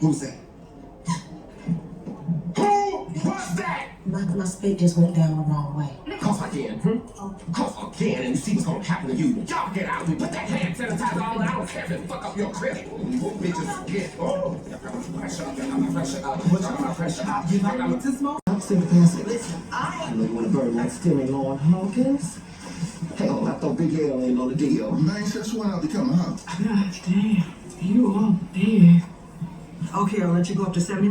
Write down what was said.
Who's that? Who was that? My spit just went down the wrong way. Cough again, Cough again and see what's gonna happen to you. Y'all get out. Put that hand sanitizer all out. Care if it fuck up your credit. Bitches get. Oh, pressure up. Pressure up. Pressure up. You might need to smoke. I'm still passing. Listen, I know you wanna burn like stealing Lord Hawkins. Hell, I thought Big L ain't on the deal. Man, just went out to come out. God damn. You all dead. Okay, I'll let you go up to 70.